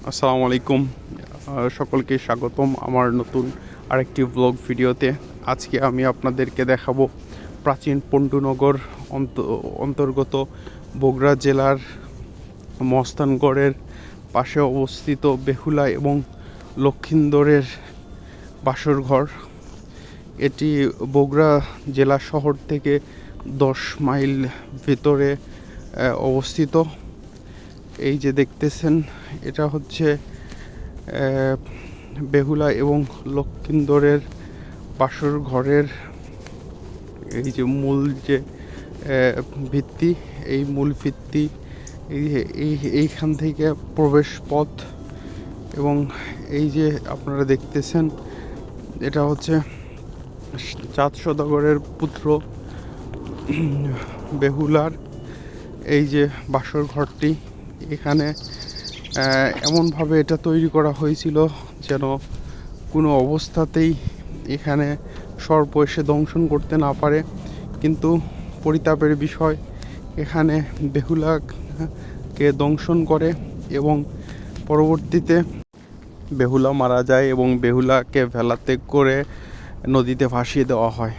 আসসালামু আলাইকুম। সকলকে স্বাগতম আমার নতুন আরেকটি ব্লগ ভিডিওতে। আজকে আমি আপনাদেরকে দেখাবো প্রাচীন পণ্ডুনগর অন্তর্গত বগুড়া জেলার মস্তানগড়ের পাশে অবস্থিত বেহুলা এবং লক্ষিন্দরের বাসরঘর। এটি বগুড়া জেলা শহর থেকে 10 মাইল ভিতরে অবস্থিত। এই যে দেখতেছেন, এটা হচ্ছে বেহুলা এবং লক্ষিন্দরের বাসর ঘরের এই যে মূল যে ভিত্তি, এই মূল ভিত্তি এইখান থেকে প্রবেশ পথ। এবং এই যে আপনারা দেখতেছেন, এটা হচ্ছে চাঁদ সওদাগরের পুত্র বেহুলার এই যে বাসর ঘরটি। এখানে এমনভাবে এটা তৈরি করা হয়েছিল যেন কোনো অবস্থাতেই এখানে সর্প এসে দংশন করতে না পারে। কিন্তু পরিতাপের বিষয়, এখানে বেহুলাকে দংশন করে এবং পরবর্তীতে বেহুলা মারা যায় এবং বেহুলাকে ভেলাতে করে নদীতে ভাসিয়ে দেওয়া হয়।